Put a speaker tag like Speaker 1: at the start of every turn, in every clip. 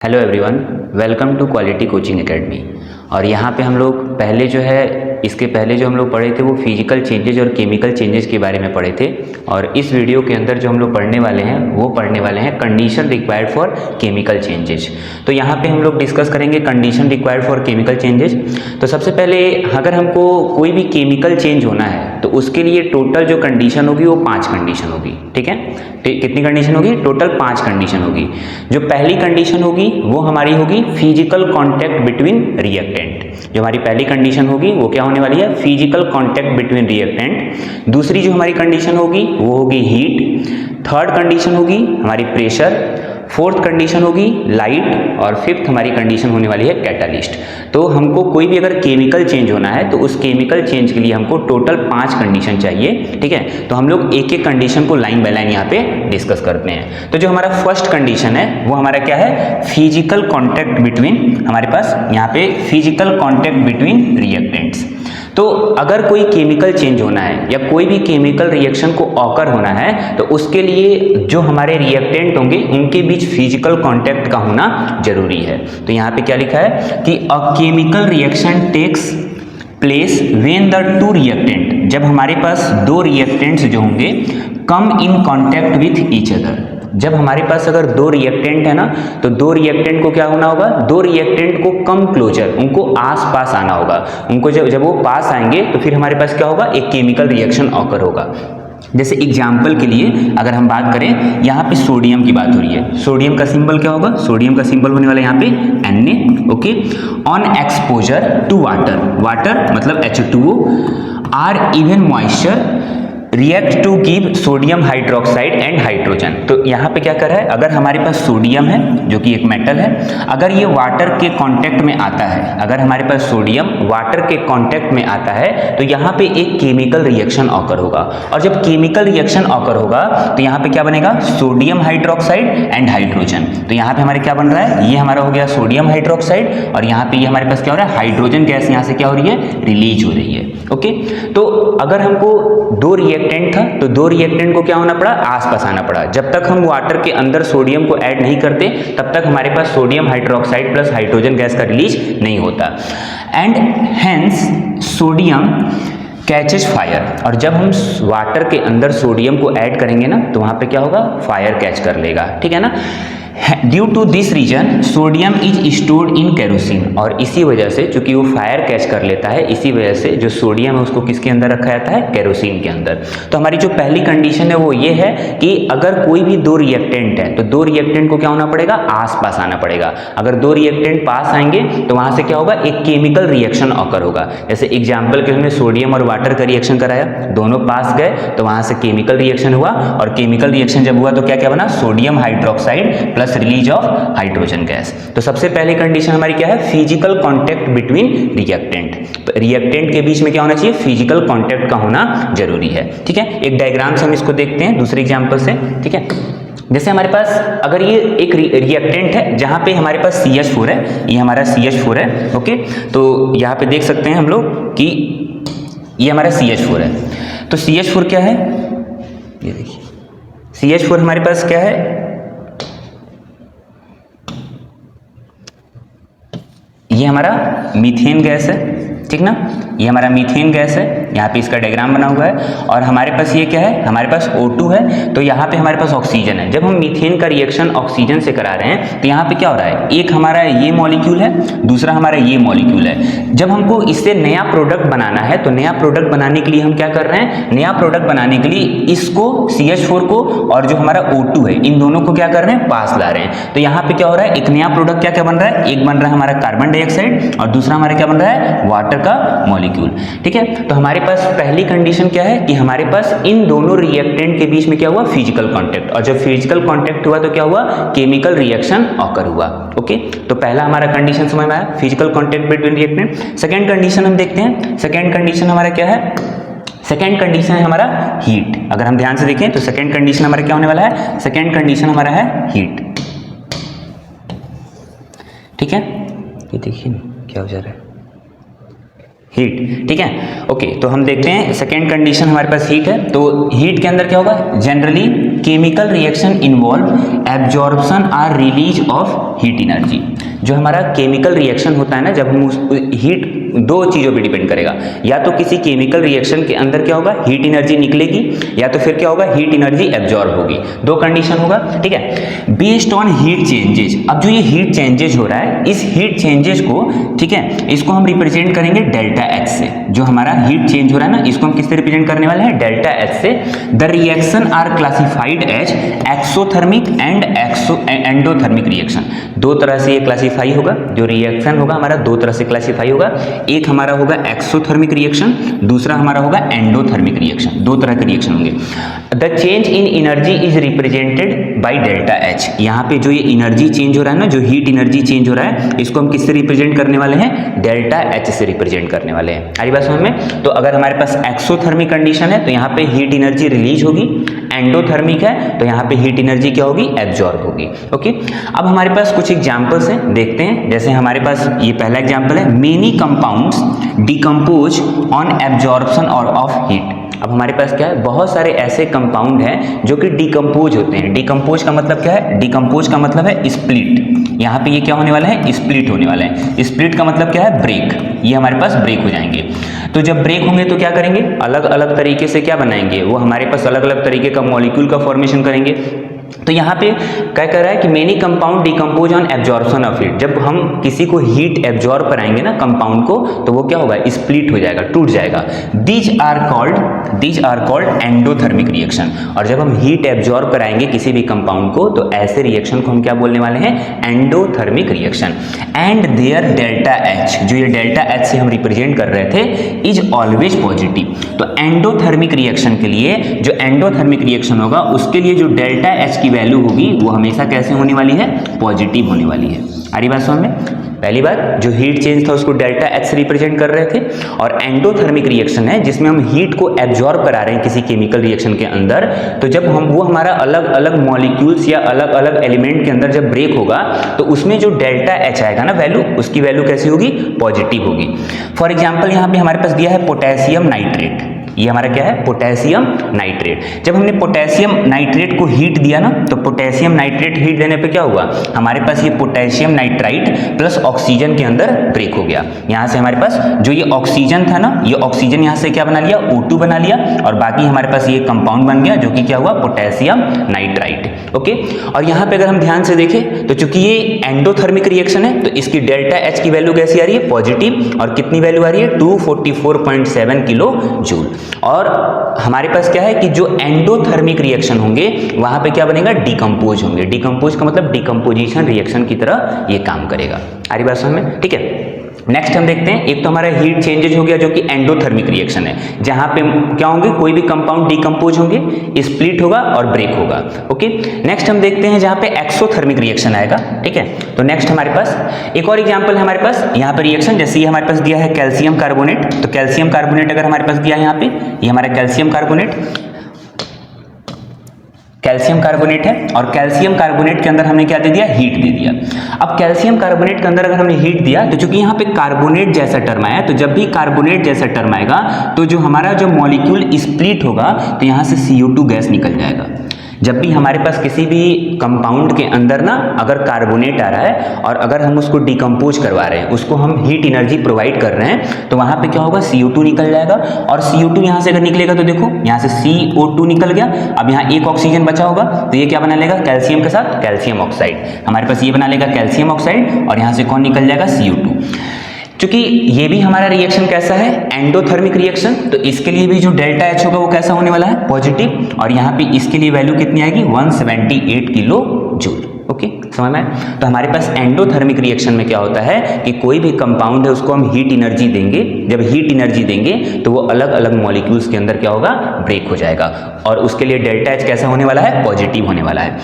Speaker 1: Hello everyone, welcome to quality coaching academy. और यहाँ पे हम लोग पहले जो है इसके पहले जो हम लोग पढ़े थे वो फिजिकल चेंजेज और केमिकल चेंजेज के बारे में पढ़े थे। और इस वीडियो के अंदर जो हम लोग पढ़ने वाले हैं वो पढ़ने वाले हैं condition required for chemical changes. तो यहाँ पे हम लोग डिस्कस करेंगे condition required for chemical changes. तो सबसे पहले अगर हमको कोई भी केमिकल चेंज होना है तो उसके लिए टोटल जो कंडीशन होगी वो 5 कंडीशन होगी। ठीक है, कितनी कंडीशन होगी? टोटल 5 कंडीशन होगी। जो पहली कंडीशन होगी वो हमारी होगी फिजिकल कॉन्टैक्ट बिटवीन रिएक्टेंट। जो हमारी पहली कंडीशन होगी वो क्या होने वाली है? Physical contact between reactant. दूसरी जो हमारी कंडीशन होगी वो होगी हीट। थर्ड कंडीशन होगी हमारी प्रेशर। फोर्थ कंडीशन होगी लाइट। और फिफ्थ हमारी कंडीशन होने वाली है कैटालिस्ट। तो हमको कोई भी अगर केमिकल चेंज होना है तो उस केमिकल चेंज के लिए हमको टोटल 5 कंडीशन चाहिए। ठीक है, तो हम लोग एक एक कंडीशन को लाइन बाय लाइन यहाँ पे डिस्कस करते हैं। तो जो हमारा फर्स्ट कंडीशन है वो हमारा क्या है? फिजिकल कॉन्टैक्ट बिटवीन, हमारे पास यहाँ पे फिजिकल कॉन्टैक्ट बिटवीन रिएक्टेंट्स। तो अगर कोई केमिकल चेंज होना है या कोई भी केमिकल रिएक्शन को ऑकर होना है तो उसके लिए जो हमारे रिएक्टेंट होंगे उनके बीच फिजिकल कांटेक्ट का होना जरूरी है। तो यहाँ पे क्या लिखा है कि a chemical reaction takes place when the two reactant, जब हमारे पास दो रिएक्टेंट्स जो होंगे come in contact with each other. जब हमारे पास अगर दो रिएक्टेंट है ना तो दो रिएक्टेंट को क्या होना होगा? दो रिएक्टेंट को कम क्लोजर, उनको आस पास आना होगा। उनको जब वो पास आएंगे तो फिर हमारे पास क्या होगा? एक केमिकल रिएक्शन ऑकर होगा। जैसे एग्जाम्पल के लिए अगर हम बात करें, यहाँ पे सोडियम की बात हो रही है। सोडियम का सिंबल क्या होगा? सोडियम का सिंबल होने वाला है यहाँ पे Na। Okay, on exposure to water, water मतलब H2O or even moisture react to give sodium hydroxide and hydrogen. तो यहाँ पे क्या कर रहा है? अगर हमारे पास सोडियम है जो कि एक मेटल है, अगर ये वाटर के कांटेक्ट में आता है, अगर हमारे पास सोडियम वाटर के कांटेक्ट में आता है तो यहाँ पे एक केमिकल रिएक्शन ऑकर होगा। और जब केमिकल रिएक्शन ऑकर होगा तो यहाँ पे क्या बनेगा? Sodium hydroxide and hydrogen. तो यहाँ पे हमारे क्या बन रहा है? ये हमारा हो गया सोडियम हाइड्रोक्साइड और यहाँ पे ये हमारे पास क्या हो रहा है? हाइड्रोजन गैस यहाँ से क्या हो रही है? रिलीज हो रही है। ओके, तो अगर हमको दो रिएक्टेंट था तो दो रिएक्टेंट को क्या होना पड़ा? आसपास आना पड़ा। जब तक हम वाटर के अंदर सोडियम को ऐड नहीं करते तब तक हमारे पास sodium hydroxide plus hydrogen gas का रिलीज नहीं होता। And hence sodium catches fire. और जब हम वाटर के अंदर सोडियम को ऐड करेंगे ना तो वहां पे क्या होगा? फायर कैच कर लेगा। ठीक है ना। Due to this reason sodium is stored in kerosene. और इसी वजह से, चूंकि वो फायर कैच कर लेता है, इसी वजह से जो सोडियम है उसको किसके अंदर रखा जाता है? केरोसिन के अंदर। तो हमारी जो पहली कंडीशन है वो ये है कि अगर कोई भी दो रिएक्टेंट है तो दो रिएक्टेंट को क्या होना पड़ेगा? आसपास आना पड़ेगा। अगर दो रिएक्टेंट पास आएंगे तो वहां से क्या होगा? एक केमिकल रिएक्शन ऑकर होगा। जैसे एग्जाम्पल के हमने सोडियम और वाटर का रिएक्शन कराया, दोनों पास गए तो वहां से केमिकल रिएक्शन हुआ। और केमिकल रिएक्शन जब हुआ तो क्या क्या बना? Sodium hydroxide plus release of hydrogen gas. तो सबसे पहली कंडीशन हमारी क्या है? Physical contact between reactant. तो रिएक्टेंट के बीच में क्या होना चाहिए? फिजिकल कांटेक्ट का होना जरूरी है। ठीक है, एक डायग्राम से हम इसको देखते हैं दूसरे एग्जांपल से। ठीक है, जैसे हमारे पास अगर ये एक रिएक्टेंट है जहां पे हमारे पास CH4 है, ये हमारा CH4 है। ओके, तो यहां पे देख सकते हैं हम लोग कि ये हमारा CH4 है। तो CH4 क्या है? ये देखिए, CH4 हमारे पास क्या है? ये हमारा मीथेन गैस है। ठीक ना, ये हमारा मीथेन गैस है। यहाँ पे इसका डायग्राम बना हुआ है। और हमारे पास ये क्या है? हमारे पास O2 है। तो यहाँ पे हमारे पास ऑक्सीजन है। जब हम मीथेन का रिएक्शन ऑक्सीजन से करा रहे हैं तो यहाँ पे क्या हो रहा है? एक हमारा ये मॉलिक्यूल है, दूसरा हमारा ये मॉलिक्यूल है। जब हमको इससे नया प्रोडक्ट बनाना है तो नया प्रोडक्ट बनाने के लिए हम क्या कर रहे हैं? नया प्रोडक्ट बनाने के लिए इसको CH4 को और जो हमारा O2 है इन दोनों को क्या कर रहे हैं? पास ला रहे हैं। तो यहाँ पे क्या हो रहा है? एक नया प्रोडक्ट क्या क्या बन रहा है? एक बन रहा है हमारा कार्बन डाइऑक्साइड और दूसरा हमारा क्या बन रहा है? वाटर का मॉलिक्यूल। ठीक है, तो हमारे पास पहली कंडीशन क्या है कि हमारे पास इन दोनों रिएक्टेंट के बीच में क्या हुआ? Physical contact. और जब फिजिकल कांटेक्ट हुआ तो क्या हुआ? केमिकल रिएक्शन ऑकर हुआ। ओके, तो पहला हमारा कंडीशन समझ में आया, physical contact between reactant. Second condition हम देखते हैं। सेकंड कंडीशन हमारा क्या है? सेकेंड कंडीशन है हमारा हीट। अगर हम ध्यान से देखें तो सेकेंड कंडीशन हमारा क्या होने वाला है? सेकेंड कंडीशन हमारा है हीट। ठीक है, ये देखिए क्या हो जा रहा है। हीट, ठीक है। ओके, तो हम देखते हैं सेकेंड कंडीशन हमारे पास हीट है। तो हीट के अंदर क्या होगा, generally chemical reaction involve absorption और रिलीज ऑफ हीट एनर्जी। जो हमारा केमिकल रिएक्शन होता है ना, जब हम उस हीट, दो चीज़ों पे डिपेंड करेगा, या तो किसी केमिकल रिएक्शन के अंदर क्या होगा, हीट एनर्जी निकलेगी, या तो फिर क्या होगा, हीट एनर्जी एब्जॉर्ब होगी। दो कंडीशन होगा, ठीक है। बेस्ड ऑन हीट चेंजेस, अब जो ये हीट चेंजेस हो रहा है, इस हीट चेंजेस को, ठीक है, इसको हम रिप्रेजेंट करेंगे डेल्टा एच से। जो हमारा हीट चेंज हो रहा है ना, इसको हम किससे रिप्रेजेंट करने वाले हैं, डेल्टा एच से। The reaction are classified as exothermic and endothermic reaction. दो तरह से ये क्लासिफाई होगा, जो रिएक्शन होगा हमारा दो तरह से क्लासिफाई होगा। एक हमारा होगा एक्सोथर्मिक रिएक्शन, दूसरा हमारा होगा एंडोथर्मिक रिएक्शन। दो तरह के रिएक्शन होंगे। The change in energy is represented by delta H. यहाँ पे जो ये एनर्जी चेंज हो रहा है ना, जो हीट एनर्जी चेंज हो रहा है, इसको हम किससे रिप्रेजेंट करने वाले हैं, डेल्टा एच से रिप्रेजेंट करने वाले हैं। आ रही बात समझ में। तो अगर हमारे पास एक्सोथर्मिक कंडीशन है तो यहाँ पे हीट एनर्जी रिलीज होगी, एंडोथर्मिक है तो यहाँ पे हीट एनर्जी क्या होगी, एब्जॉर्ब होगी। ओके, अब हमारे पास कुछ एग्जांपल्स हैं, देखते हैं। जैसे हमारे पास ये पहला एग्जांपल है, many compounds decompose on absorption और ऑफ हीट। अब हमारे पास क्या है, बहुत सारे ऐसे कंपाउंड हैं जो कि डिकम्पोज होते हैं। डिकम्पोज का मतलब क्या है, डिकम्पोज का मतलब है स्प्लिट। यहाँ पे ये क्या होने वाला है, स्प्लिट होने वाला है। स्प्लिट का मतलब क्या है, ब्रेक। ये हमारे पास ब्रेक हो जाएंगे। तो जब ब्रेक होंगे तो क्या करेंगे, अलग अलग तरीके से क्या बनाएंगे, वो हमारे पास अलग अलग तरीके का मॉलिक्यूल का फॉर्मेशन करेंगे। तो यहाँ पे क्या कर रहा है कि many compound decompose on absorption of heat. जब हम किसी को हीट एब्जॉर्ब कराएंगे ना कंपाउंड को, तो वो क्या होगा, स्प्लिट हो जाएगा, टूट जाएगा। These are called endothermic reaction. और जब हम हीट एब्जॉर्ब कराएंगे किसी भी कंपाउंड को, तो ऐसे रिएक्शन को हम क्या बोलने वाले हैं, endothermic reaction. And there delta H, जो ये डेल्टा एच से हम रिप्रेजेंट कर रहे थे, इज ऑलवेज पॉजिटिव। तो एंडोथर्मिक रिएक्शन के लिए, जो एंडोथर्मिक रिएक्शन होगा उसके लिए जो डेल्टा एच की वैल्यू होगी वो हमेशा कैसे होने वाली है, पॉजिटिव होने वाली है। आ रही बात समझ में। पहली बात, जो हीट चेंज था उसको डेल्टा एच से रिप्रेजेंट कर रहे थे, और एंडोथर्मिक रिएक्शन है जिसमें हम हीट को एब्जॉर्ब करा रहे हैं किसी केमिकल रिएक्शन के अंदर। तो जब हम वो हमारा अलग अलग मॉलिक्यूल्स या अलग अलग एलिमेंट के अंदर जब ब्रेक होगा, तो उसमें जो डेल्टा एच आएगा ना वैल्यू, उसकी वैल्यू कैसी होगी, पॉजिटिव होगी। फॉर एग्जाम्पल यहाँ पे हमारे पास दिया है पोटेशियम नाइट्रेट। ये हमारा क्या है, पोटेशियम नाइट्रेट। जब हमने पोटेशियम नाइट्रेट को हीट दिया ना, तो पोटेशियम नाइट्रेट हीट देने पे क्या हुआ, हमारे पास ये पोटेशियम नाइट्राइट प्लस ऑक्सीजन के अंदर ब्रेक हो गया। यहाँ से हमारे पास जो ये ऑक्सीजन था ना, ये ऑक्सीजन यहाँ से क्या बना लिया, O2 बना लिया, और बाकी हमारे पास ये कंपाउंड बन गया जो कि क्या हुआ, पोटेशियम नाइट्राइट। ओके, और यहाँ पे अगर हम ध्यान से देखें तो चूंकि ये एंडोथर्मिक रिएक्शन है, तो इसकी डेल्टा एच की वैल्यू कैसी आ रही है, पॉजिटिव। और कितनी वैल्यू आ रही है, 244.7 किलो जूल। और हमारे पास क्या है कि जो एंडोथर्मिक रिएक्शन होंगे वहां पे क्या बनेगा, डिकम्पोज होंगे। डिकम्पोज का मतलब डिकम्पोजिशन रिएक्शन की तरह ये काम करेगा। आ रही बात समझ में, ठीक है। नेक्स्ट हम देखते हैं, एक तो हमारा हीट चेंजेज हो गया जो कि एंडोथर्मिक रिएक्शन है, जहां पे क्या होंगे, कोई भी कंपाउंड डिकम्पोज होंगे, स्प्लिट होगा और ब्रेक होगा। ओके, नेक्स्ट हम देखते हैं जहां पे एक्सोथर्मिक रिएक्शन आएगा। ठीक है, तो नेक्स्ट हमारे पास एक और एग्जांपल है हमारे पास यहाँ पे रिएक्शन, जैसे ये हमारे पास दिया है कैल्शियम कार्बोनेट। तो कैल्शियम कार्बोनेट अगर हमारे पास दिया है यहाँ पे, ये हमारा कैल्शियम कार्बोनेट है, और कैल्शियम कार्बोनेट के अंदर हमने क्या दे दिया, हीट दे दिया। अब कैल्शियम कार्बोनेट के अंदर अगर हमने हीट दिया, तो चूंकि यहाँ पे कार्बोनेट जैसा टर्म आया, तो जब भी कार्बोनेट जैसा टर्म आएगा तो जो हमारा जो मॉलिक्यूल स्प्लिट होगा, तो यहाँ से CO2 गैस निकल जाएगा। जब भी हमारे पास किसी भी कंपाउंड के अंदर ना अगर कार्बोनेट आ रहा है और अगर हम उसको डिकम्पोज करवा रहे हैं, उसको हम हीट एनर्जी प्रोवाइड कर रहे हैं, तो वहां पे क्या होगा, CO2 निकल जाएगा। और CO2 यहां से अगर निकलेगा तो देखो यहाँ से CO2 निकल गया। अब यहाँ एक ऑक्सीजन बचा होगा, तो ये क्या बना लेगा, कैल्शियम के साथ कैल्शियम ऑक्साइड, हमारे पास ये बना लेगा कैल्शियम ऑक्साइड, और यहाँ से कौन निकल जाएगा, CO2। क्योंकि ये भी हमारा रिएक्शन कैसा है, एंडोथर्मिक रिएक्शन, तो इसके लिए भी जो डेल्टा एच होगा वो कैसा होने वाला है, पॉजिटिव। और यहाँ पे इसके लिए वैल्यू कितनी आएगी, 178 किलो जूल। ओके, समझ में। तो हमारे पास एंडोथर्मिक रिएक्शन में क्या होता है कि कोई भी कंपाउंड है उसको हम हीट एनर्जी देंगे। जब हीट एनर्जी देंगे तो वो अलग अलग मॉलिक्यूल्स के अंदर क्या होगा, ब्रेक हो जाएगा, और उसके लिए डेल्टा एच कैसा होने वाला है, पॉजिटिव होने वाला है।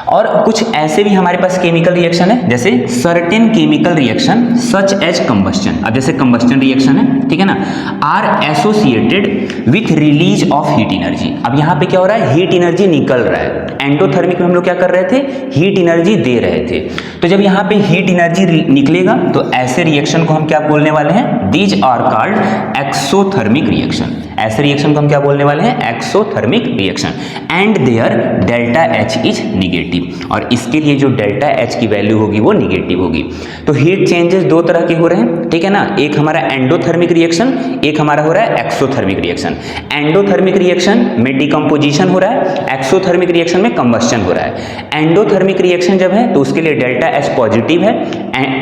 Speaker 1: और कुछ ऐसे भी हमारे पास केमिकल रिएक्शन है, जैसे certain chemical reaction such as combustion. अब जैसे कंबस्टन रिएक्शन है, ठीक है ना, are associated with release of heat energy. अब यहाँ पे क्या हो रहा है, हीट एनर्जी निकल रहा है। एंडोथर्मिक में हम लोग क्या कर रहे थे, हीट एनर्जी दे रहे थे। तो जब यहाँ पे हीट एनर्जी निकलेगा तो ऐसे रिएक्शन को हम क्या बोलने वाले हैं, these are called exothermic reaction. ऐसे रिएक्शन को हम क्या बोलने वाले हैं, exothermic reaction. And there delta H is negative, और इसके लिए जो डेल्टा एच की वैल्यू होगी वो निगेटिव होगी। तो हीट चेंजेस दो तरह के हो रहे हैं, ठीक है ना, एक हमारा एंडोथर्मिक रिएक्शन, एक हमारा हो रहा है एक्सोथर्मिक रिएक्शन। एंडोथर्मिक रिएक्शन में डिकम्पोजिशन हो रहा है, एक्सोथर्मिक रिएक्शन में कंबस्शन हो रहा है। एंडोथर्मिक रिएक्शन जब है तो उसके लिए डेल्टा एच पॉजिटिव है,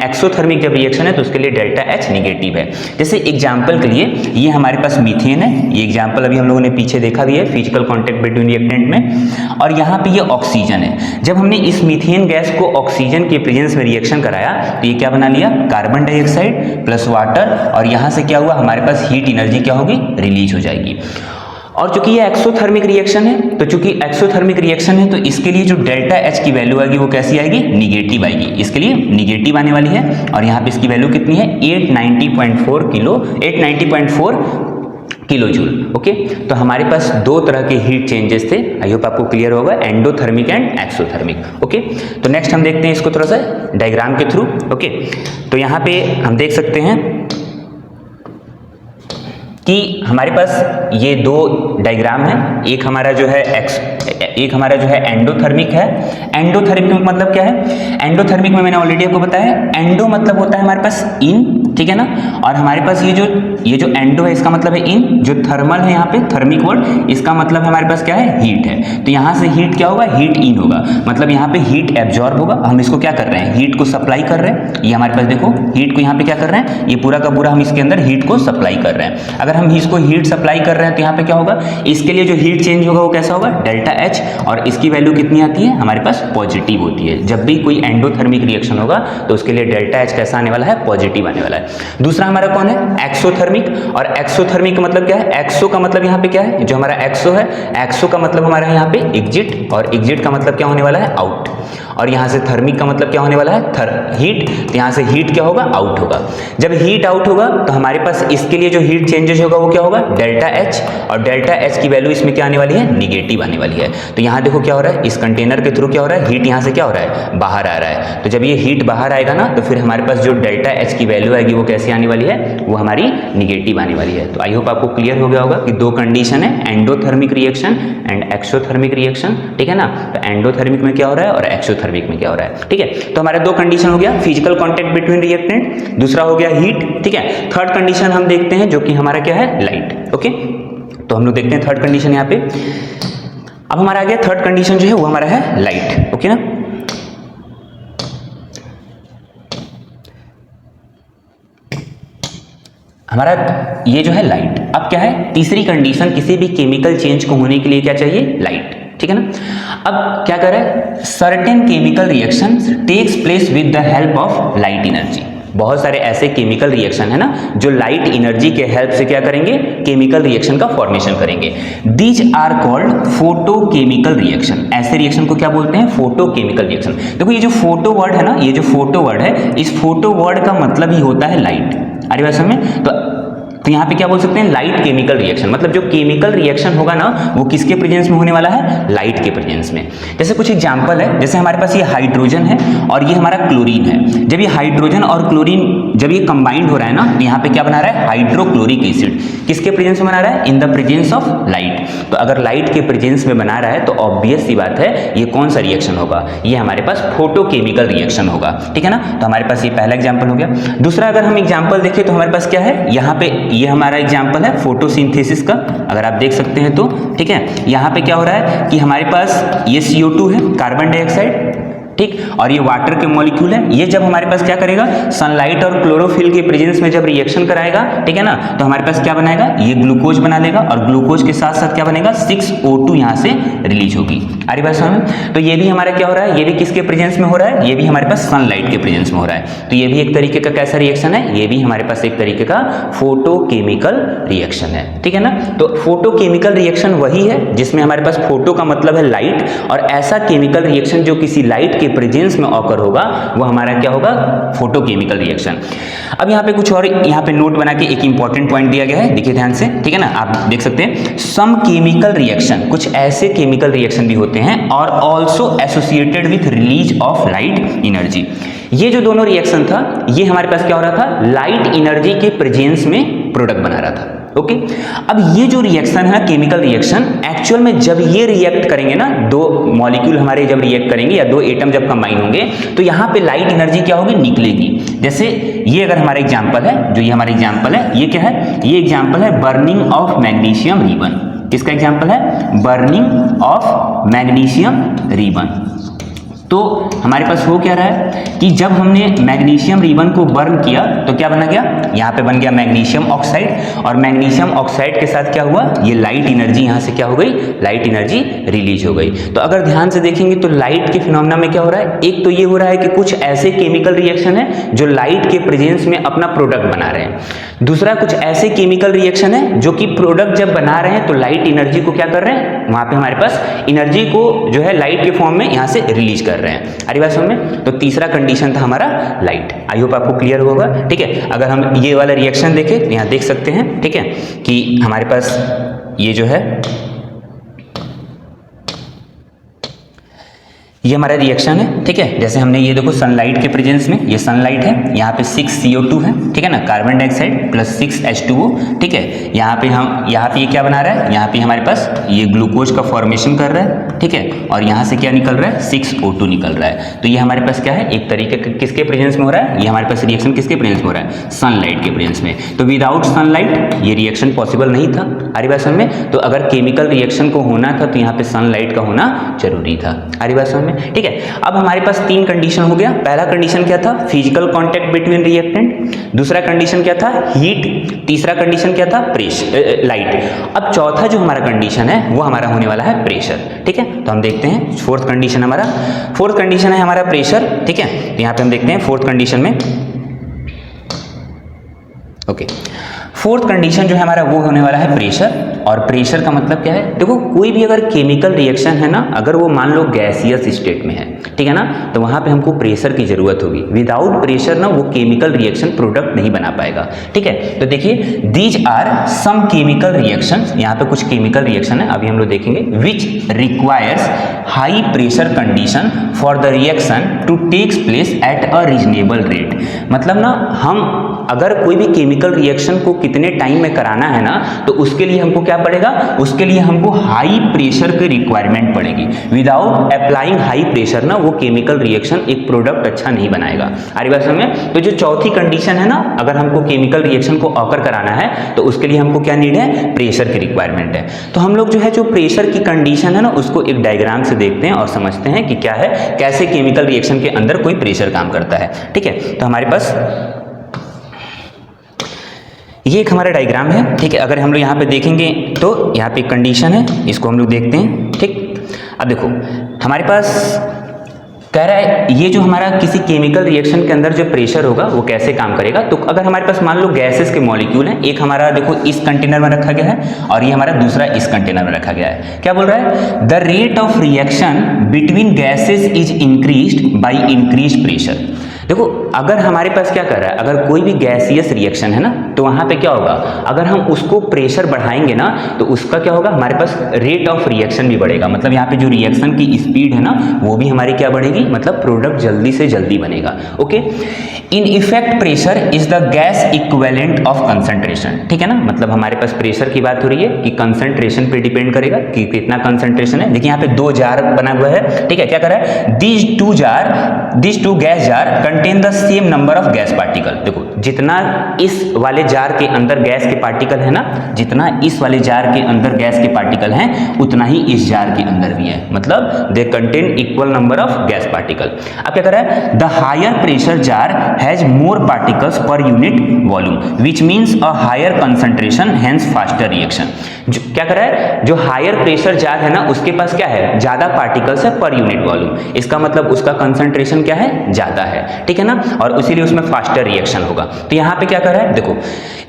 Speaker 1: एक्सोथर्मिक जब रिएक्शन है तो उसके लिए डेल्टा एच निगेटिव है। जैसे एग्जांपल के लिए ये हमारे पास मीथेन है, ये एग्जांपल अभी हम लोगों ने पीछे देखा भी है फिजिकल कांटेक्ट बिटवीन रिएक्टेंट में, और यहाँ पे ये ऑक्सीजन है। जब हमने इस मीथेन गैस को ऑक्सीजन के प्रेजेंस में रिएक्शन कराया तो ये क्या बना लिया, कार्बन डाइऑक्साइड प्लस वाटर, और यहाँ से क्या हुआ, हमारे पास हीट एनर्जी क्या होगी, रिलीज हो जाएगी। और चूंकि ये एक्सोथर्मिक रिएक्शन है, तो चूंकि एक्सोथर्मिक रिएक्शन है तो इसके लिए जो डेल्टा एच की वैल्यू आएगी वो कैसी आएगी, निगेटिव आएगी, इसके लिए निगेटिव आने वाली है। और यहाँ पे इसकी वैल्यू कितनी है, 890.4 किलो जूल। ओके, तो हमारे पास दो तरह के हीट चेंजेस थे, आई होप आपको क्लियर होगा, एंडोथर्मिक एंड एक्सोथर्मिक। ओके, तो नेक्स्ट हम देखते हैं इसको थोड़ा सा डायग्राम के थ्रू। ओके, तो यहाँ पे हम देख सकते हैं कि हमारे पास ये दो डायग्राम है, एक हमारा जो है एंडोथर्मिक है। एंडोथर्मिक मतलब क्या है, एंडोथर्मिक में मैंने ऑलरेडी आपको बताया, एंडो मतलब होता है हमारे पास इन, ठीक है ना, और हमारे पास ये जो एंडो है इसका मतलब है इन, जो थर्मल है यहाँ पे थर्मिक वर्ड, इसका मतलब हमारे पास क्या है, हीट है। तो यहाँ से हीट क्या होगा, हीट इन होगा, मतलब यहाँ पे हीट एब्जॉर्ब होगा। हम इसको क्या कर रहे हैं, हीट को सप्लाई कर रहे हैं। ये हमारे पास देखो हीट को यहाँ पे क्या कर रहे हैं, ये पूरा का पूरा हम इसके अंदर हीट को सप्लाई कर रहे हैं। अगर हम इसको हीट सप्लाई कर रहे हैं तो यहाँ पे क्या होगा, इसके लिए जो हीट चेंज होगा वो कैसा होगा, डेल्टा एच, और इसकी वैल्यू कितनी आती है, हमारे पास पॉजिटिव होती है। जब भी कोई एंडोथर्मिक रिएक्शन होगा तो उसके लिए डेल्टा एच कैसा आने वाला है, पॉजिटिव आने वाला है। दूसरा हमारा कौन है, एक्सोथर्मिक, और एक्सोथर्मिक का मतलब क्या है, एक्सो का मतलब यहाँ पे क्या है, जो हमारा एक्सो है, एक्सो का मतलब हमारा यहाँ पे एग्जिट, और एग्जिट का मतलब क्या होने वाला है, आउट। और यहाँ से थर्मिक का मतलब क्या होने वाला है, हीट, तो यहाँ से हीट क्या होगा, आउट होगा। जब हीट आउट होगा तो हमारे पास इसके लिए जो हीट चेंजेस होगा वो क्या होगा, डेल्टा एच, और डेल्टा एच की वैल्यू इसमें क्या आने वाली है, निगेटिव आने वाली है। तो यहाँ देखो क्या हो रहा है, इस कंटेनर के थ्रू क्या हो रहा है, हीट यहाँ से क्या हो रहा है, बाहर आ रहा है। तो जब ये हीट बाहर आएगा ना तो फिर हमारे पास जो डेल्टा एच की वैल्यू आएगी वो कैसी आने वाली है, वो हमारी निगेटिव आने वाली है। तो आई होप आपको क्लियर हो गया होगा कि दो कंडीशन है, endothermic reaction and exothermic reaction, ठीक है ना। तो एंडोथर्मिक में क्या हो रहा है और एक्सोथर्मिक में क्या हो रहा है, ठीक है। तो हमारे दो कंडीशन हो गया, फिजिकल कांटेक्ट बिटवीन रिएक्टेंट, दूसरा हो गया हीट, ठीक है। थर्ड कंडीशन हम देखते हैं जो कि हमारा क्या है, लाइट। ओके, तो हम लोग देखते हैं थर्ड कंडीशन यहाँ पे। अब हमारा आ गया थर्ड कंडीशन जो है वो हमारा है लाइट। ओके ना, हमारा ये जो है लाइट। अब क्या है, तीसरी कंडीशन, किसी भी केमिकल चेंज को होने के लिए क्या चाहिए, लाइट, ठीक है ना। अब क्या कर रहा है, certain chemical reaction takes place with the help of light energy. बहुत सारे ऐसे केमिकल रिएक्शन है ना जो लाइट एनर्जी के हेल्प से क्या करेंगे, केमिकल रिएक्शन का फॉर्मेशन करेंगे। These are called photochemical reaction. ऐसे रिएक्शन को क्या बोलते हैं, फोटोकेमिकल रिएक्शन। देखो ये जो फोटो वर्ड है ना, ये जो फोटो वर्ड है, इस फोटो वर्ड का मतलब ही होता है लाइट। अरे बात समझ में, तो यहाँ पे क्या बोल सकते हैं, लाइट केमिकल रिएक्शन, मतलब जो केमिकल रिएक्शन होगा ना वो किसके प्रेजेंस में होने वाला है, लाइट के प्रेजेंस में। जैसे कुछ एग्जांपल है, जैसे हमारे पास ये हाइड्रोजन है और ये हमारा क्लोरीन है। जब ये हाइड्रोजन और क्लोरीन जब ये कंबाइंड हो रहा है ना, तो यहाँ पे क्या बना रहा है, हाइड्रोक्लोरिक एसिड। किसके प्रेजेंस में बना रहा है, इन द प्रेजेंस ऑफ लाइट। तो अगर लाइट के प्रेजेंस में बना रहा है तो ऑब्वियस सी बात है ये कौन सा रिएक्शन होगा, ये हमारे पास फोटोकेमिकल रिएक्शन होगा, ठीक है ना। तो हमारे पास ये पहला एग्जाम्पल हो गया। दूसरा अगर हम एग्जाम्पल देखें तो हमारे पास क्या है, यहाँ पे ये हमारा एग्जाम्पल है फोटोसिंथेसिस का, अगर आप देख सकते हैं तो, ठीक है। यहाँ पे क्या हो रहा है कि हमारे पास ये CO2 है, कार्बन डाइऑक्साइड, ठीक, और ये वाटर के मॉलिक्यूल है। ये जब हमारे पास क्या करेगा, सनलाइट और क्लोरोफिल के प्रेजेंस में जब रिएक्शन कराएगा, ठीक है ना, तो हमारे पास क्या बनाएगा, ये ग्लूकोज बना लेगा, और ग्लूकोज के साथ साथ क्या बनेगा, 6O2 यहाँ से रिलीज होगी। अरे बात समझ। तो ये भी हमारा क्या हो रहा है, ये भी किसके प्रेजेंस में हो रहा है, ये भी हमारे पास सनलाइट के प्रेजेंस में हो रहा है। तो ये भी एक तरीके का कैसा रिएक्शन है, ये भी हमारे पास एक तरीके का फोटोकेमिकल रिएक्शन है, ठीक है ना। तो फोटोकेमिकल रिएक्शन वही है जिसमें हमारे पास फोटो का मतलब है लाइट, और ऐसा केमिकल रिएक्शन जो किसी लाइट के प्रेजेंस में ऑकर होगा वो हमारा क्या होगा, फोटोकेमिकल रिएक्शन। अब यहाँ पे कुछ और यहाँ पे नोट बना के एक इंपॉर्टेंट पॉइंट दिया गया है, देखिए ध्यान से, ठीक है ना, आप देख सकते हैं सम केमिकल रिएक्शन, कुछ ऐसे केमिकल रिएक्शन भी होते हैं और also associated with release of light energy. ये जो दोनों रिएक्शन था ये हमारे पास क्या हो रहा था, लाइट एनर्जी के प्रेजेंस में प्रोडक्ट बना रहा था। ओके, अब ये जो रिएक्शन है केमिकल रिएक्शन, एक्चुअल में जब ये रिएक्ट करेंगे ना, दो मॉलिक्यूल हमारे जब रिएक्ट करेंगे या दो एटम जब कंबाइन होंगे तो यहाँ पे लाइट एनर्जी क्या होगी, निकलेगी। जैसे ये अगर हमारा एग्जांपल है, जो ये हमारा एग्जांपल है, ये क्या है, ये एग्जांपल है बर्निंग ऑफ मैग्नीशियम रिबन। किसका एग्जांपल है, बर्निंग ऑफ मैग्नीशियम रिबन। तो हमारे पास हो क्या रहा है कि जब हमने मैग्नीशियम रिबन को बर्न किया तो क्या बना गया, यहाँ पे बन गया मैग्नीशियम ऑक्साइड, और मैग्नीशियम ऑक्साइड के साथ क्या हुआ, ये लाइट एनर्जी यहाँ से क्या हो गई, लाइट एनर्जी रिलीज हो गई। तो अगर ध्यान से देखेंगे तो लाइट के फिनोमेना में क्या हो रहा है, एक तो ये हो रहा है कि कुछ ऐसे केमिकल रिएक्शन है जो लाइट के प्रेजेंस में अपना प्रोडक्ट बना रहे हैं, दूसरा कुछ ऐसे केमिकल रिएक्शन है जो कि प्रोडक्ट जब बना रहे हैं तो लाइट एनर्जी को क्या कर रहे हैं, वहां पे हमारे पास एनर्जी को जो है लाइट के फॉर्म में यहाँ से रिलीज कर रहे हैं। अरे बात समझ में, तो तीसरा कंडीशन था हमारा लाइट। आई होप आपको क्लियर होगा, ठीक है। अगर हम ये वाला रिएक्शन देखें तो यहाँ देख सकते हैं, ठीक है, कि हमारे पास ये जो है ये हमारा रिएक्शन है, ठीक है। जैसे हमने ये देखो सनलाइट के प्रेजेंस में, ये सनलाइट है, यहाँ पे 6 CO2 है, ठीक है ना, कार्बन डाइऑक्साइड प्लस 6 H2O, ठीक है। यहाँ पे ये क्या बना रहा है, यहाँ पे हमारे पास ये ग्लूकोज का फॉर्मेशन कर रहा है, ठीक है, और यहाँ से क्या निकल रहा है, 6O2 निकल रहा है। तो ये हमारे पास क्या है, एक तरीके किसके प्रेजेंस में हो रहा है, ये हमारे पास रिएक्शन किसके प्रेजेंस में हो रहा है, सनलाइट के प्रेजेंस में। तो विदाउट सनलाइट ये रिएक्शन पॉसिबल नहीं था। अरे बात समझ में, तो अगर केमिकल रिएक्शन को होना था तो यहाँ पे सनलाइट का होना जरूरी था। अरे बात समझ में, ठीक है। अब हमारे पास तीन कंडीशन हो गया। पहला कंडीशन क्या था, फिजिकल कांटेक्ट बिटवीन रिएक्टेंट, दूसरा कंडीशन क्या था, हीट, तीसरा कंडीशन क्या था, प्रेशर, लाइट। अब चौथा जो हमारा कंडीशन है वो हमारा होने वाला है प्रेशर, ठीक है। तो हम देखते हैं फोर्थ कंडीशन हमारा, फोर्थ कंडीशन है हमारा प्रेशर, ठीक है। तो यहाँ पे हम देखते हैं फोर्थ कंडीशन में, ओके, फोर्थ कंडीशन जो है हमारा वो होने वाला है प्रेशर। और प्रेशर का मतलब क्या है, देखो कोई भी अगर केमिकल रिएक्शन है ना, अगर वो मान लो गैसियस स्टेट में है, ठीक है ना, तो वहां पे हमको प्रेशर की जरूरत होगी। विदाउट प्रेशर ना वो केमिकल रिएक्शन प्रोडक्ट नहीं बना पाएगा, ठीक है। तो देखिए these are some chemical reactions, यहाँ पे कुछ केमिकल रिएक्शन है, अभी हम लोग देखेंगे, which requires high pressure condition for the reaction to takes place at a reasonable rate. मतलब ना हम अगर कोई भी केमिकल रिएक्शन को कितने टाइम में कराना है ना, तो उसके लिए हमको क्या पड़ेगा, उसके लिए हमको हाई प्रेशर की रिक्वायरमेंट पड़ेगी। विदाउट अप्लाइंग हाई प्रेशर ना वो केमिकल रिएक्शन एक प्रोडक्ट अच्छा नहीं बनाएगा। अरे बात समझ में, तो जो चौथी कंडीशन है ना, अगर हमको केमिकल रिएक्शन को ऑकर कराना है तो उसके लिए हमको क्या नीड है, प्रेशर की रिक्वायरमेंट है। तो हम लोग जो है जो प्रेशर की कंडीशन है ना उसको एक डायग्राम से देखते हैं और समझते हैं कि क्या है, कैसे केमिकल रिएक्शन के अंदर कोई प्रेशर काम करता है, ठीक है। तो हमारे पास ये एक हमारा डायग्राम है, ठीक है। अगर हम लोग यहाँ पे देखेंगे तो यहाँ पे कंडीशन है, इसको हम लोग देखते हैं, ठीक। अब देखो हमारे पास कह रहा है ये जो हमारा किसी केमिकल रिएक्शन के अंदर जो प्रेशर होगा वो कैसे काम करेगा। तो अगर हमारे पास मान लो गैसेस के मॉलिक्यूल हैं, एक हमारा देखो इस कंटेनर में रखा गया है और ये हमारा दूसरा इस कंटेनर में रखा गया है। क्या बोल रहा है, the rate of reaction between gases is increased by increased pressure. देखो अगर हमारे पास क्या कर रहा है, अगर कोई भी गैसियस रिएक्शन है ना, तो वहां पे क्या होगा, अगर हम उसको प्रेशर बढ़ाएंगे ना तो उसका क्या होगा, हमारे पास रेट ऑफ रिएक्शन भी बढ़ेगा। मतलब यहाँ पे जो रिएक्शन की स्पीड है ना वो भी हमारी क्या बढ़ेगी, मतलब प्रोडक्ट जल्दी से जल्दी बनेगा। Okay, in effect pressure is the gas equivalent of concentration, ठीक है ना। मतलब हमारे पास प्रेशर की बात हो रही है कि कंसंट्रेशन पे डिपेंड करेगा कि कितना कंसंट्रेशन है। देखिए यहाँ पे दो जार बना हुआ है, ठीक है। क्या कर रहा है, this two gas jar contain the same number of gas particle. देखो जितना इस वाले जार के अंदर गैस के पार्टिकल है ना, जितना इस वाले जार के अंदर गैस के पार्टिकल हैं उतना ही इस जार के अंदर भी है। मतलब they contain equal number of gas particle. अब क्या कर रहा है, the higher pressure jar has more particles per unit volume which means a higher concentration hence faster reaction. क्या कर रहा है, जो हायर प्रेशर जार है ना उसके पास क्या है, ज्यादा पार्टिकल्स है पर यूनिट वॉल्यूम। इसका मतलब उसका कंसंट्रेशन क्या है, ज्यादा है, ठीक है ना, और इसीलिए उसमें फास्टर रिएक्शन होगा। तो यहाँ पे क्या कर रहा है, देखो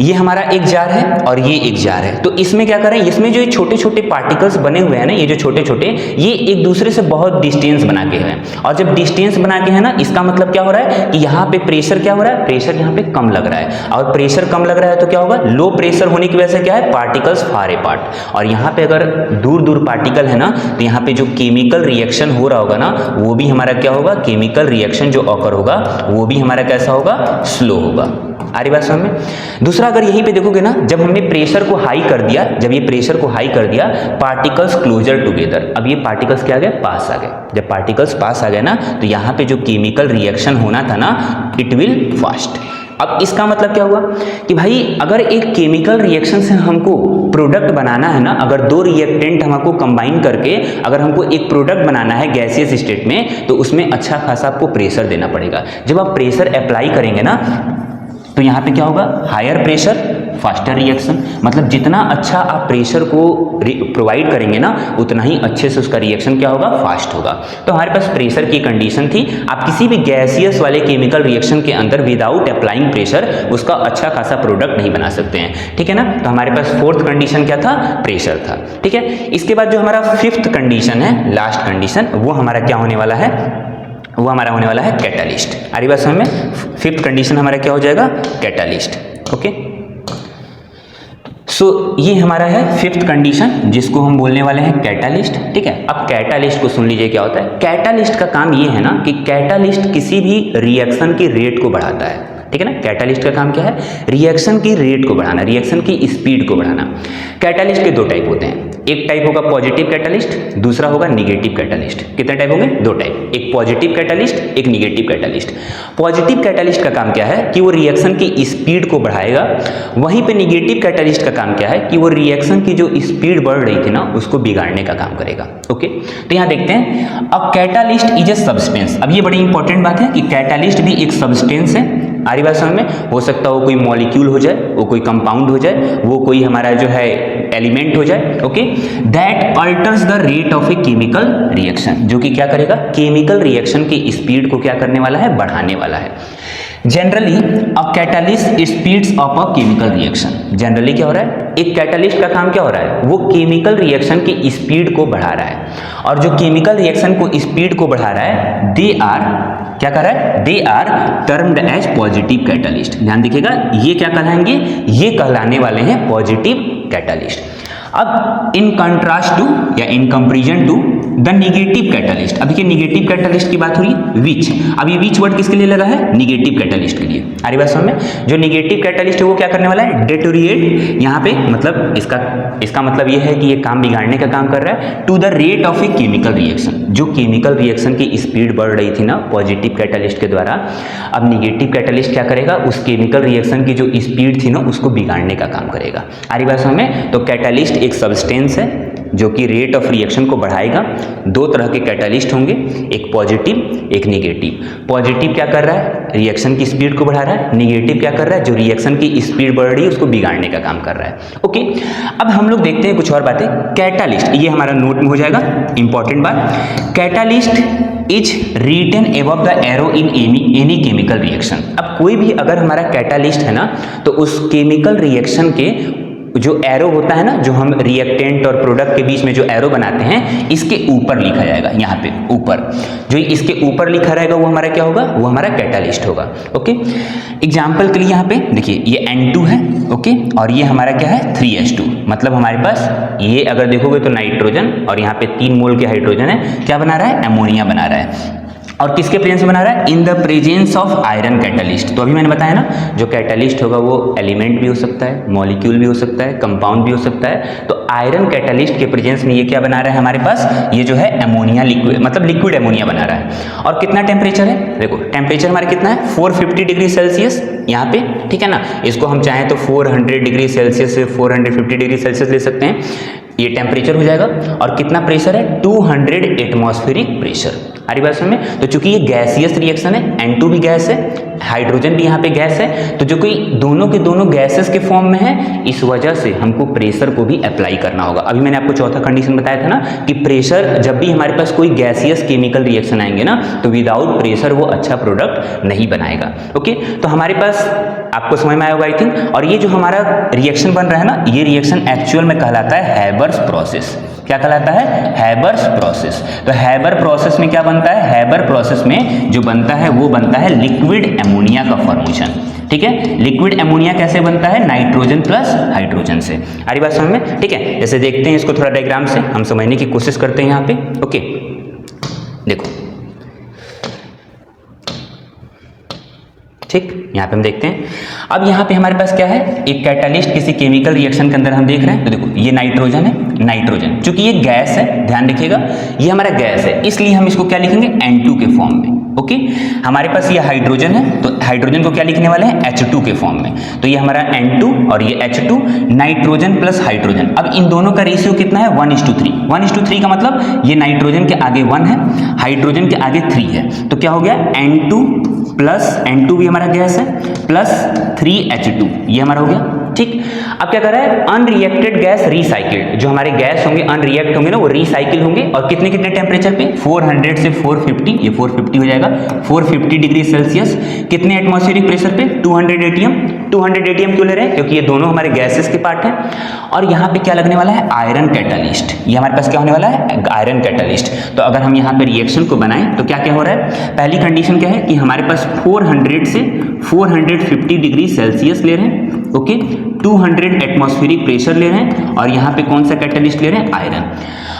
Speaker 1: ये हमारा एक जार है और ये एक जार है, तो इसमें क्या कर रहे हैं, इसमें जो ये छोटे छोटे पार्टिकल्स बने हुए हैं ना, ये जो छोटे छोटे, ये एक दूसरे से बहुत डिस्टेंस बना के हैं, और जब डिस्टेंस बना के है ना, इसका मतलब क्या हो रहा है कि यहाँ पे प्रेशर क्या हो रहा है, प्रेशर यहाँ पे कम लग रहा है, और प्रेशर कम लग रहा है तो क्या होगा, लो प्रेशर होने की वजह से क्या है, पार्टिकल्स फार अपार्ट। और यहाँ पे अगर दूर दूर पार्टिकल है ना, तो यहाँ पे जो केमिकल रिएक्शन हो रहा होगा ना, वो भी हमारा क्या होगा, केमिकल रिएक्शन जो ऑकर होगा वो भी हमारा कैसा होगा, स्लो होगा। आ रही बात समझ में। दूसरा अगर यहीं पे देखोगे ना, जब हमने प्रेशर को हाई कर दिया, जब ये प्रेशर को हाई कर दिया, पार्टिकल्स क्लोजर टुगेदर, अब ये पार्टिकल्स क्या आ गए, पास आ गए। जब पार्टिकल्स पास आ गए ना, तो यहाँ पे जो केमिकल रिएक्शन होना था ना, इट विल फास्ट। अब इसका मतलब क्या हुआ कि भाई अगर एक केमिकल रिएक्शन से हमको प्रोडक्ट बनाना है ना, अगर दो रिएक्टेंट हमको कंबाइन करके अगर हमको एक प्रोडक्ट बनाना है गैसियस स्टेट में, तो उसमें अच्छा खासा आपको प्रेशर देना पड़ेगा। जब आप प्रेशर अप्लाई करेंगे ना, तो यहाँ पे क्या होगा, हायर प्रेशर फास्टर रिएक्शन, मतलब जितना अच्छा आप प्रेशर को प्रोवाइड करेंगे ना, उतना ही अच्छे से उसका रिएक्शन क्या होगा, फास्ट होगा। तो हमारे पास प्रेशर की कंडीशन थी, आप किसी भी गैसियस वाले केमिकल रिएक्शन के अंदर विदाउट अप्लाइंग प्रेशर उसका अच्छा खासा प्रोडक्ट नहीं बना सकते हैं, ठीक है ना। तो हमारे पास फोर्थ कंडीशन क्या था, प्रेशर था, ठीक है। इसके बाद जो हमारा फिफ्थ कंडीशन है, लास्ट कंडीशन, वो हमारा क्या होने वाला है, वो हमारा होने वाला है कैटालिस्ट। आ रही बात समझ में। फिफ्थ कंडीशन हमारा क्या हो जाएगा, कैटालिस्ट। ओके, सो ये हमारा है फिफ्थ कंडीशन, जिसको हम बोलने वाले हैं कैटालिस्ट, ठीक है। अब कैटालिस्ट को सुन लीजिए क्या होता है। कैटालिस्ट का काम ये है ना कि कैटालिस्ट किसी भी रिएक्शन की रेट को बढ़ाता है, ठीक है ना। कैटालिस्ट का काम क्या है, रिएक्शन की रेट को बढ़ाना, रिएक्शन की स्पीड को बढ़ाना। कैटालिस्ट के दो टाइप होते हैं, एक टाइप होगा पॉजिटिव कैटालिस्ट, दूसरा होगा निगेटिव कैटालिस्ट। कितने टाइप होंगे, दो टाइप, एक पॉजिटिव कैटालिस्ट, एक निगेटिव कैटालिस्ट। पॉजिटिव कैटालिस्ट का काम क्या है कि वो रिएक्शन की स्पीड को बढ़ाएगा, वहीं पे निगेटिव कैटालिस्ट का काम क्या है कि वो रिएक्शन की जो स्पीड बढ़ रही थी ना, उसको बिगाड़ने का काम करेगा। ओके, तो यहाँ देखते हैं, अब कैटालिस्ट इज ए सब्सटेंस। अब ये बड़ी इंपॉर्टेंट बात है कि कैटालिस्ट भी एक सब्सटेंस है। आ रही बात समझ में। हो सकता हो कोई मॉलिक्यूल हो जाए, वो कोई कंपाउंड हो जाए, वो कोई हमारा जो है एलिमेंट हो जाए, okay, that altars the rate of a chemical reaction, जो कि क्या करेगा, केमिकल रिएक्शन की स्पीड को क्या करने वाला है, बढ़ाने वाला है। जनरली अ कैटालिस्ट स्पीड्स अप अ केमिकल रिएक्शन। जनरली क्या हो रहा है, एक कैटालिस्ट का काम क्या हो रहा है, वो केमिकल रिएक्शन की स्पीड को बढ़ा रहा है, और जो केमिकल रिएक्शन को स्पीड को बढ़ा रहा है, दे आर क्या कर रहा है, they are termed as positive catalyst. ध्यान देखिएगा, ये क्या कहलाएंगे, ये कहलाने वाले हैं पॉजिटिव कैटालिस्ट। अब इन कंट्रास्ट टू या in comparison to the negative catalyst, अब देखिए निगेटिव कैटालिस्ट की बात हो रही है, विच। अब ये विच वर्ड किसके लिए लगा है, निगेटिव कैटालिस्ट के लिए। आ रही बात समझ में। जो निगेटिव कैटालिस्ट है वो क्या करने वाला है, डेटोरिएट, यहाँ पे मतलब इसका मतलब ये है कि ये काम बिगाड़ने का काम कर रहा है, to the rate of a chemical reaction. जो केमिकल रिएक्शन की स्पीड बढ़ रही थी ना पॉजिटिव कैटालिस्ट के द्वारा, अब निगेटिव कैटालिस्ट क्या करेगा, उस केमिकल रिएक्शन की जो स्पीड थी ना, उसको बिगाड़ने का काम करेगा। आ रही बात समझ में। तो कैटालिस्ट एक सब्सटेंस है जो कि रेट ऑफ रिएक्शन को बढ़ाएगा। दो तरह के कैटालिस्ट होंगे, एक पॉजिटिव एक निगेटिव। पॉजिटिव क्या कर रहा है, रिएक्शन की स्पीड को बढ़ा रहा है, निगेटिव क्या कर रहा है, जो रिएक्शन की स्पीड बढ़ रही है उसको बिगाड़ने का काम कर रहा है। ओके, अब हम लोग देखते हैं कुछ और बातें। कैटालिस्ट, ये हमारा नोट में हो जाएगा इंपॉर्टेंट बात। Catalyst is written above the arrow in any chemical reaction. अब कोई भी अगर हमारा कैटालिस्ट है ना, तो उस केमिकल रिएक्शन के जो एरो होता है ना, जो हम रिएक्टेंट और प्रोडक्ट के बीच में जो एरो बनाते हैं, इसके ऊपर लिखा जाएगा, यहाँ पे ऊपर जो इसके ऊपर लिखा रहेगा वो हमारा क्या होगा, वो हमारा कैटालिस्ट होगा। ओके, एग्जाम्पल के लिए यहाँ पे देखिए ये N2 है, ओके, और ये हमारा क्या है 3H2, मतलब हमारे पास ये अगर देखोगे तो नाइट्रोजन और यहाँ पे 3 मोल के हाइड्रोजन है, क्या बना रहा है, अमोनिया बना रहा है। और किसके प्रेजेंस में बना रहा है, इन the presence of iron catalyst. तो अभी मैंने बताया ना, जो कैटालिस्ट होगा वो एलिमेंट भी हो सकता है, मॉलिक्यूल भी हो सकता है, कंपाउंड भी हो सकता है। तो आयरन कैटालिस्ट के प्रेजेंस में ये क्या बना रहा है हमारे पास, ये जो है अमोनिया लिक्विड, मतलब लिक्विड अमोनिया बना रहा है। और कितना टेम्परेचर है, देखो टेम्परेचर हमारा कितना है, 450 डिग्री सेल्सियस यहाँ पे, ठीक है ना। इसको हम चाहें तो 400 डिग्री सेल्सियस से 450 डिग्री सेल्सियस ले सकते हैं, ये टेम्परेचर हो जाएगा। और कितना प्रेशर है, 200 एटमॉस्फेरिक प्रेशर। हमारी बात समझ में। तो चूंकि ये गैसियस रिएक्शन है, N2 भी गैस है, हाइड्रोजन भी यहाँ पे गैस है, तो जो कोई दोनों के दोनों गैसेस के फॉर्म में है, इस वजह से हमको प्रेशर को भी अप्लाई करना होगा। अभी मैंने आपको चौथा कंडीशन बताया था ना कि प्रेशर, जब भी हमारे पास कोई गैसियस केमिकल रिएक्शन आएंगे ना, तो विदाउट प्रेशर वो अच्छा प्रोडक्ट नहीं बनाएगा। ओके, तो हमारे पास आपको समझ में आया होगा आई थिंक। और ये जो हमारा रिएक्शन बन रहा है ना, ये रिएक्शन एक्चुअल में कहलाता है हैबर्स प्रोसेस। क्या कहलाता है? Haber's process. तो हैबर प्रोसेस में क्या बनता है? हैबर प्रोसेस में जो बनता है वो बनता है लिक्विड एमोनिया का फॉर्मेशन। ठीक है, लिक्विड एमोनिया कैसे बनता है? नाइट्रोजन प्लस हाइड्रोजन से। आ रही बात समझ में? ठीक है, जैसे देखते हैं इसको थोड़ा डायग्राम से हम समझने की कोशिश करते हैं यहाँ पे। ओके, देखो ठीक, यहाँ पे हम देखते हैं। अब यहाँ पे हमारे पास क्या है? एक कैटालिस्ट किसी केमिकल रिएक्शन के अंदर हम देख रहे हैं। तो देखो ये नाइट्रोजन है, नाइट्रोजन चूंकि ये गैस है, ध्यान रखिएगा ये हमारा गैस है, इसलिए हम इसको क्या लिखेंगे? N2 के फॉर्म में। ओके, हमारे पास ये हाइड्रोजन है, तो हाइड्रोजन को क्या लिखने वाले हैं? H2 के फॉर्म में। तो ये हमारा N2 और ये H2, नाइट्रोजन प्लस हाइड्रोजन। अब इन दोनों का रेशियो कितना है? 1:3। 1:3 का मतलब ये नाइट्रोजन के आगे 1 है, हाइड्रोजन के आगे 3 है। तो क्या हो गया? N2 प्लस N2 भी हमारा गैस है, प्लस 3H2, ये हमारा हो गया। ठीक, अब क्या कर रहा है? Unreacted gas recycled. जो हमारे गैस होंगे अनरिएक्ट होंगे ना, वो रिसाइकिल होंगे। और कितने कितने टेम्परेचर पे? 400 से 450, ये 450 हो जाएगा, 450 डिग्री सेल्सियस। कितने एटमॉस्फेरिक प्रेशर पे? 200 एटीएम। 200 एटीएम क्यों ले रहे हैं? क्योंकि ये दोनों हमारे गैसेस के पार्ट हैं। और यहाँ पे क्या लगने वाला है? Iron catalyst. ये हमारे पास क्या होने वाला है? Iron catalyst. तो अगर हम यहाँ पे रिएक्शन को बनाएं तो क्या क्या हो रहा है? पहली कंडीशन क्या है कि हमारे पास 400 से 450 डिग्री सेल्सियस ले रहे हैं। ओके, 200 एटमॉस्फेरिक प्रेशर ले रहे हैं, और यहाँ पे कौन सा कैटालिस्ट ले रहे हैं? आयरन।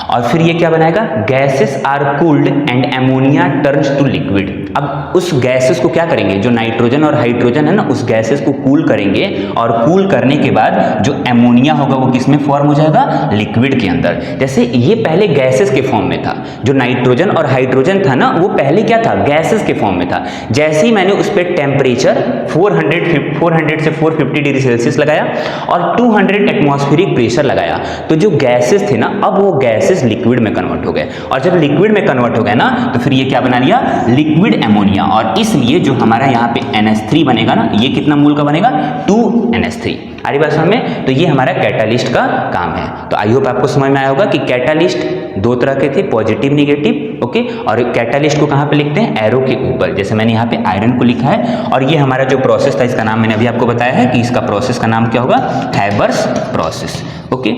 Speaker 1: और फिर ये क्या बनाएगा? Gases are cooled and ammonia turns to liquid. अब उस गैसेस को क्या करेंगे? जो नाइट्रोजन और हाइड्रोजन है ना, उस गैसेस को कूल करेंगे, और कूल करने के बाद जो एमोनिया होगा वो किसमें फॉर्म हो जाएगा? लिक्विड के अंदर। जैसे ये पहले गैसेस के फॉर्म में था, जो नाइट्रोजन और हाइड्रोजन था ना, वो पहले क्या था? गैसेस के फॉर्म में था। जैसे ही मैंने उस पर टेम्परेचर 400 से 450 डिग्री सेल्सियस लगाया और 200 एटमॉस्फेरिक प्रेशर लगाया, तो जो गैसेस थे ना, अब वो गैसेस लिक्विड में कन्वर्ट हो गए। और जब लिक्विड में कन्वर्ट हो गए ना, तो फिर ये क्या बना लिया? Liquid ammonia. और इसलिए जो हमारा यहाँ पे NH3 बनेगा ना, ये कितना मोल का बनेगा? 2NH3। आ रही बात समझ में? तो ये हमारा कैटालिस्ट का काम है। तो आई होप आपको समझ में आया होगा कि कैटालिस्ट दो तरह के थे, पॉजिटिव निगेटिव। ओके, और कैटालिस्ट को कहाँ पे लिखते हैं? एरो के ऊपर। जैसे मैंने यहाँ पे आयरन को लिखा है। और ये हमारा जो प्रोसेस था, इसका नाम मैंने अभी आपको बताया है कि इसका प्रोसेस का नाम क्या होगा? Haber's process. ओके,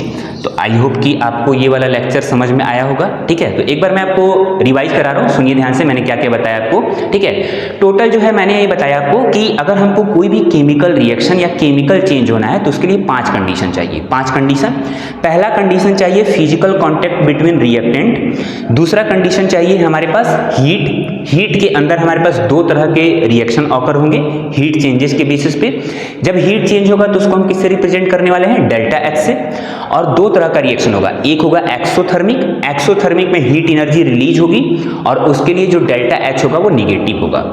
Speaker 1: तो आई होप कि आपको ये वाला लेक्चर समझ में आया होगा। ठीक है, तो एक बार मैं आपको रिवाइज करा रहा हूँ, सुनिए ध्यान से मैंने क्या क्या बताया आपको। ठीक है, टोटल जो है मैंने ये बताया आपको कि अगर हमको कोई भी केमिकल रिएक्शन या केमिकल चेंज होना है तो उसके लिए 5 कंडीशन चाहिए। 5 कंडीशन। पहला कंडीशन चाहिए फिजिकल कॉन्टैक्ट बिटवीन रिएक्टेंट। दूसरा कंडीशन चाहिए हमारे पास हीट। हीट के अंदर हमारे पास 2 तरह के रिएक्शन ऑकर होंगे हीट चेंजेस के बेसिस पे। जब हीट चेंज होगा तो उसको हम किससे रिप्रेजेंट करने वाले हैं? डेल्टा H से। और 2 तरह का रिएक्शन होगा, एक होगा एक्सोथर्मिक। एक्सोथर्मिक में हीट एनर्जी रिलीज होगी और उसके लिए जो डेल्टा H होगा वो निगेटिव होगा।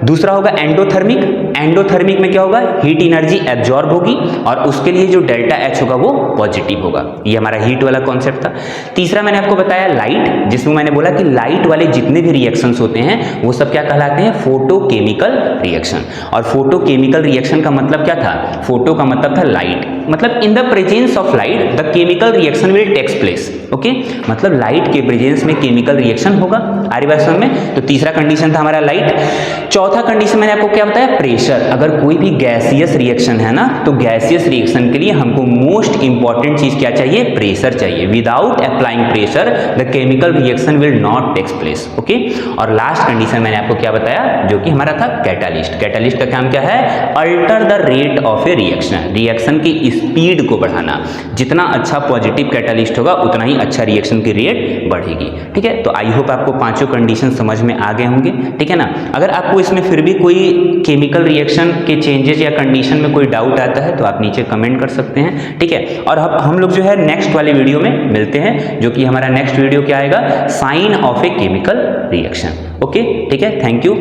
Speaker 1: दूसरा होगा एंडोथर्मिक। एंडोथर्मिक में क्या होगा? हीट एनर्जी एब्जॉर्ब होगी और उसके लिए जो डेल्टा H होगा वो पॉजिटिव होगा। ये हमारा हीट वाला कॉन्सेप्ट था। तीसरा मैंने आपको बताया लाइट, जिसमें मैंने बोला कि लाइट वाले जितने भी रिएक्शंस होते हैं वो सब क्या कहलाते हैं? Photochemical reaction. और फोटोकेमिकल रिएक्शन का मतलब क्या था? फोटो का मतलब था लाइट, मतलब in the presence of light the chemical reaction will takes place. Okay, मतलब लाइट के प्रेजेंस में केमिकल रिएक्शन होगा। आ रही बात समझ में? तो तीसरा कंडीशन था हमारा लाइट। चौथा कंडीशन मैंने आपको क्या बताया? प्रेशर। अगर कोई भी गैसियस रिएक्शन है ना, तो गैसियस रिएक्शन के लिए हमको मोस्ट इंपॉर्टेंट चीज क्या चाहिए? प्रेशर चाहिए। Without applying pressure the chemical reaction will not takes place. Okay, और लास्ट कंडीशन मैंने आपको क्या बताया? जो कि हमारा था कैटालिस्ट। कैटालिस्ट का काम क्या है? Alter the rate of A reaction. Reaction की स्पीड को बढ़ाना। जितना अच्छा पॉजिटिव कैटालिस्ट होगा उतना ही अच्छा रिएक्शन की रेट बढ़ेगी। ठीक है, तो आई होप आपको 5 कंडीशन समझ में आ गए होंगे। ठीक है ना? अगर आपको इसमें फिर भी कोई केमिकल रिएक्शन के चेंजेस या कंडीशन में कोई डाउट आता है तो आप नीचे कमेंट कर सकते हैं। ठीक है, और अब हम लोग जो है नेक्स्ट वाले वीडियो में मिलते हैं, जो कि हमारा नेक्स्ट वीडियो क्या आएगा? Sign of a chemical reaction. Okay, ठीक है, थैंक यू।